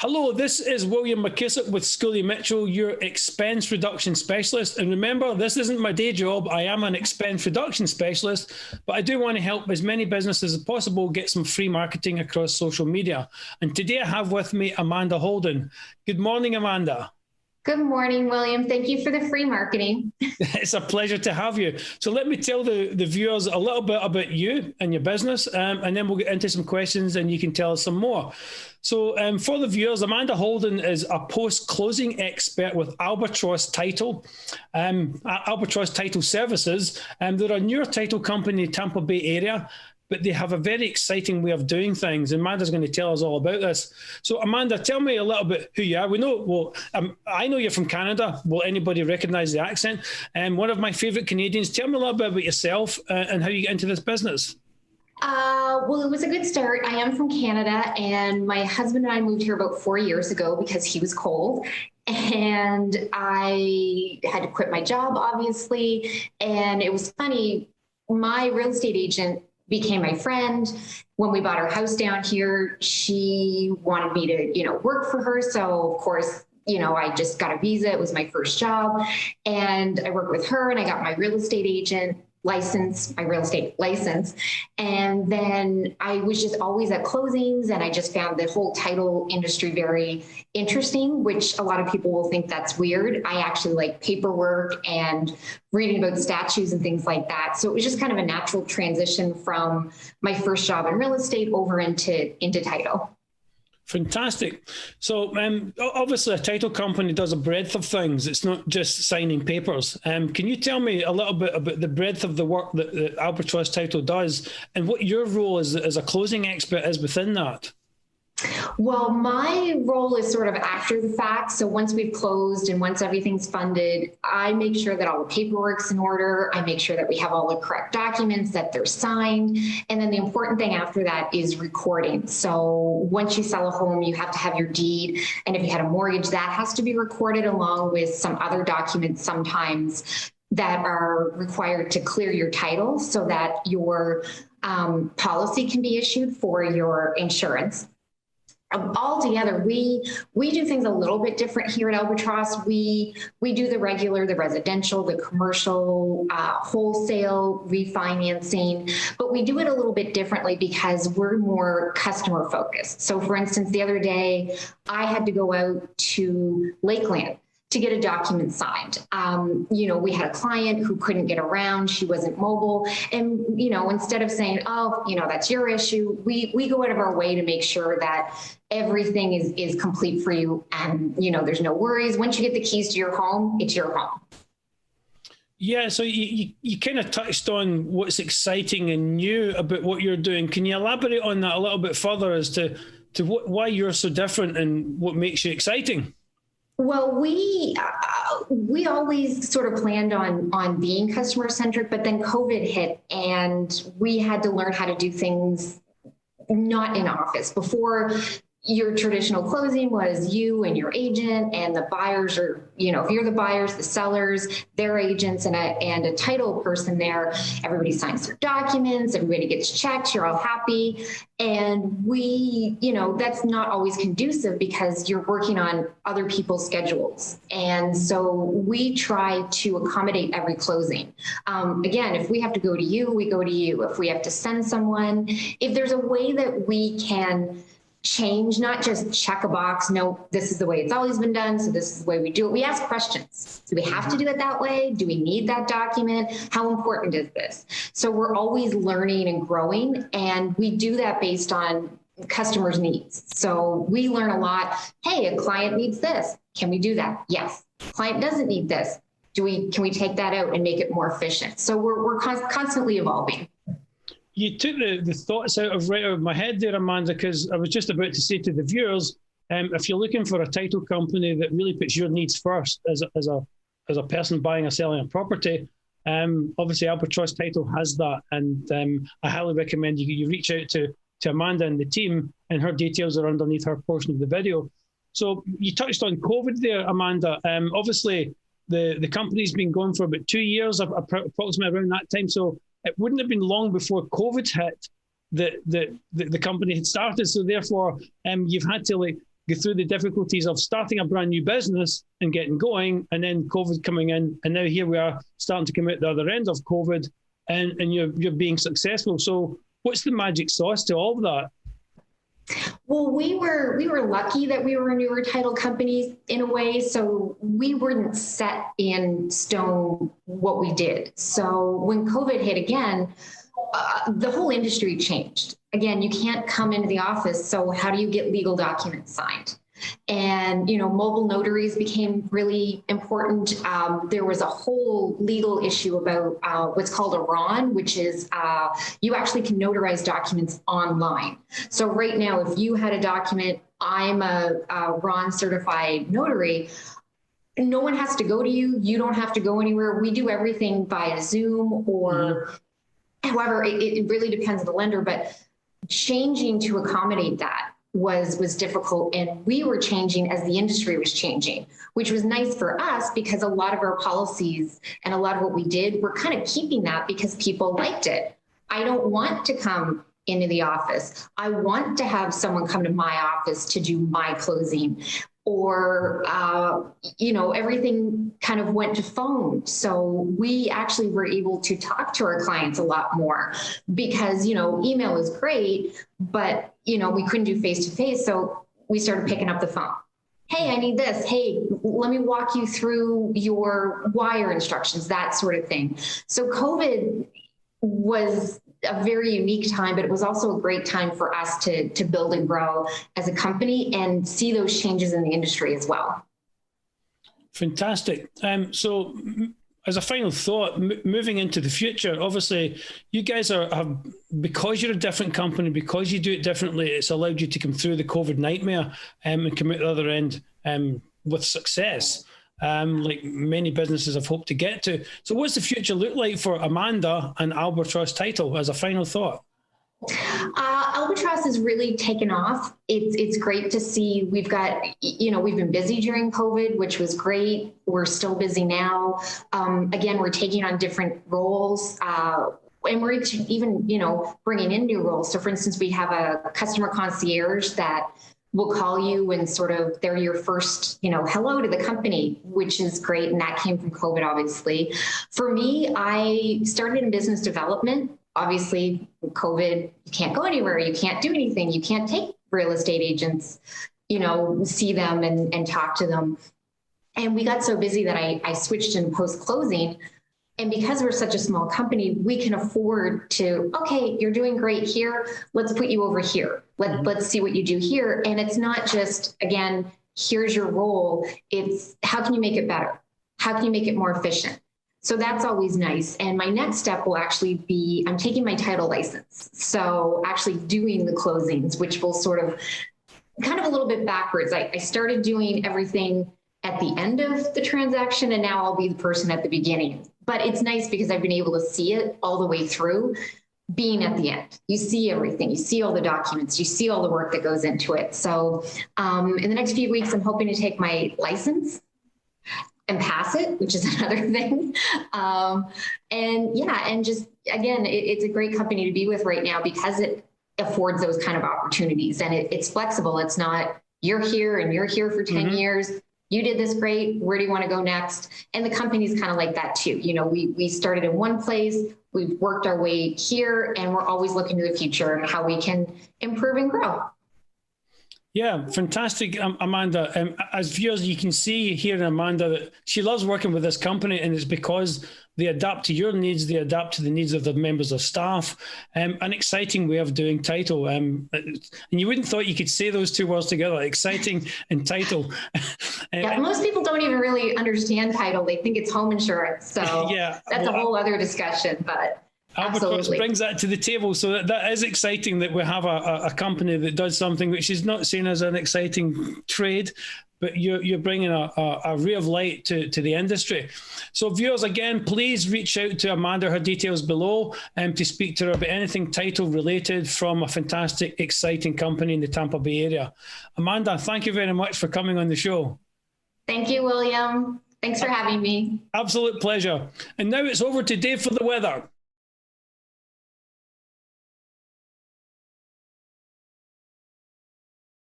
Hello, this is William McKissock with Schooley Mitchell, your expense reduction specialist. And remember, this isn't my day job. I am an expense reduction specialist, but I do want to help as many businesses as possible get some free marketing across social media. And today I have with me Amanda Holden. Good morning, Amanda. Good morning, William. Thank you for the free marketing. It's a pleasure to have you. So let me tell the viewers a little bit about you and your business, and then we'll get into some questions and you can tell us some more. So for the viewers, Amanda Holden is a post-closing expert with Albatross Title, Albatross Title Services. They're a newer title company in the Tampa Bay area, but they have a very exciting way of doing things. And Amanda's going to tell us all about this. So Amanda, tell me a little bit who you are. I know you're from Canada. Will anybody recognize the accent? And one of my favorite Canadians. Tell me a little bit about yourself and how you get into this business. Well, it was a good start. I am from Canada, and my husband and I moved here about 4 years ago because he was cold. And I had to quit my job, obviously. And it was funny, my real estate agent became my friend. When we bought our house down here, she wanted me to, work for her. So of course, I just got a visa. It was my first job. And I worked with her and I got my real estate agent license, my real estate license. And then I was just always at closings, and I just found the whole title industry very interesting, which a lot of people will think that's weird. I actually like paperwork and reading about statutes and things like that. So it was just kind of a natural transition from my first job in real estate over into title. Fantastic. So obviously a title company does a breadth of things. It's not just signing papers. Can you tell me a little bit about the breadth of the work that Albatross Title does and what your role as a closing expert is within that? Well, my role is sort of after the fact. So once we've closed and once everything's funded, I make sure that all the paperwork's in order. I make sure that we have all the correct documents, that they're signed. And then the important thing after that is recording. So once you sell a home, you have to have your deed. And if you had a mortgage, that has to be recorded along with some other documents sometimes that are required to clear your title so that your policy can be issued for your insurance. Altogether, we do things a little bit different here at Albatross. We do the regular, the residential, the commercial, wholesale, refinancing, but we do it a little bit differently because we're more customer focused. So for instance, the other day, I had to go out to Lakeland to get a document signed. We had a client who couldn't get around, she wasn't mobile. And, instead of saying, oh, that's your issue, we go out of our way to make sure that everything is complete for you. And, there's no worries. Once you get the keys to your home, it's your home. Yeah, so you kind of touched on what's exciting and new about what you're doing. Can you elaborate on that a little bit further as to why you're so different and what makes you exciting? Well, we always sort of planned on being customer centric, but then COVID hit and we had to learn how to do things not in office. Before, your traditional closing was you and your agent, and the buyers are, if you're the buyers, the sellers, their agents, and a title person there. Everybody signs their documents, everybody gets checked, you're all happy. And that's not always conducive because you're working on other people's schedules. And so we try to accommodate every closing. Again, if we have to go to you, we go to you. If we have to send someone, if there's a way that we can change, not just check a box, no, this is the way it's always been done, so this is the way we do it. We ask questions. Do we have to do it that way? Do we need that document? How important is this? So we're always learning and growing, and we do that based on customers' needs. So we learn a lot. Hey, a client needs this. Can we do that? Yes. Client doesn't need this. Can we take that out and make it more efficient? So we're constantly evolving. You took the thoughts out of my head there, Amanda, because I was just about to say to the viewers, if you're looking for a title company that really puts your needs first as a person buying or selling a property, obviously Albatross Title has that, and I highly recommend you reach out to Amanda and the team, and her details are underneath her portion of the video. So you touched on COVID there, Amanda. Obviously, the company's been going for about 2 years, approximately around that time. So it wouldn't have been long before COVID hit that the company had started. So therefore, you've had to go through the difficulties of starting a brand new business and getting going, and then COVID coming in, and now here we are starting to come out the other end of COVID, and you're being successful. So what's the magic sauce to all of that? Well, we were lucky that we were a newer title company in a way, so we weren't set in stone what we did. So when COVID hit again, the whole industry changed. Again, you can't come into the office, so how do you get legal documents signed? And, mobile notaries became really important. There was a whole legal issue about what's called a RON, which is you actually can notarize documents online. So right now, if you had a document, I'm a RON certified notary, no one has to go to you. You don't have to go anywhere. We do everything via Zoom or however, it really depends on the lender, but changing to accommodate that was difficult, and we were changing as the industry was changing, which was nice for us because a lot of our policies and a lot of what we did, we're kind of keeping that because people liked it. I don't want to come into the office. I want to have someone come to my office to do my closing, or everything kind of went to phone. So we actually were able to talk to our clients a lot more because, email is great, but, we couldn't do face-to-face. So we started picking up the phone. Hey, I need this. Hey, let me walk you through your wire instructions, that sort of thing. So COVID was a very unique time, but it was also a great time for us to build and grow as a company and see those changes in the industry as well. Fantastic. So as a final thought, moving into the future, obviously you guys have, because you're a different company, because you do it differently, it's allowed you to come through the COVID nightmare and come out the other end with success. Like many businesses have hoped to get to. So what's the future look like for Amanda and Albatross Title as a final thought? Albatross has really taken off. It's great to see. We've got, we've been busy during COVID, which was great. We're still busy now. Again, we're taking on different roles. And we're even, bringing in new roles. So for instance, we have a customer concierge that will call you and sort of, they're your first, hello to the company, which is great. And that came from COVID, obviously. For me, I started in business development. Obviously, COVID, you can't go anywhere. You can't do anything. You can't take real estate agents, see them and talk to them. And we got so busy that I switched in post-closing. And because we're such a small company, we can afford to, okay, you're doing great here. Let's put you over here. Let's see what you do here. And it's not just, again, here's your role. It's how can you make it better? How can you make it more efficient? So that's always nice. And my next step will actually be, I'm taking my title license. So actually doing the closings, which will sort of kind of a little bit backwards. I started doing everything at the end of the transaction, and now I'll be the person at the beginning. But it's nice because I've been able to see it all the way through, being at the end. You see everything, you see all the documents, you see all the work that goes into it. So in the next few weeks, I'm hoping to take my license and pass it, which is another thing. And just, again, it's a great company to be with right now because it affords those kind of opportunities, and it's flexible. It's not, you're here and you're here for 10 years. You did this great. Where do you want to go next? And the company's kind of like that too. We started in one place, we've worked our way here, and we're always looking to the future and how we can improve and grow. Yeah, fantastic, Amanda. As viewers, you can see here in Amanda that she loves working with this company, and it's because they adapt to your needs, they adapt to the needs of the members of staff. An exciting way of doing title. And you wouldn't thought you could say those two words together, exciting and title. Yeah, most people don't even really understand title. They think it's home insurance. So that's a whole other discussion, but Albatross brings that to the table. So that is exciting that we have a company that does something which is not seen as an exciting trade, but you're bringing a ray of light to the industry. So viewers, again, please reach out to Amanda, her details below, to speak to her about anything title related from a fantastic, exciting company in the Tampa Bay area. Amanda, thank you very much for coming on the show. Thank you, William. Thanks for having me. Absolute pleasure. And now it's over to Dave for the weather.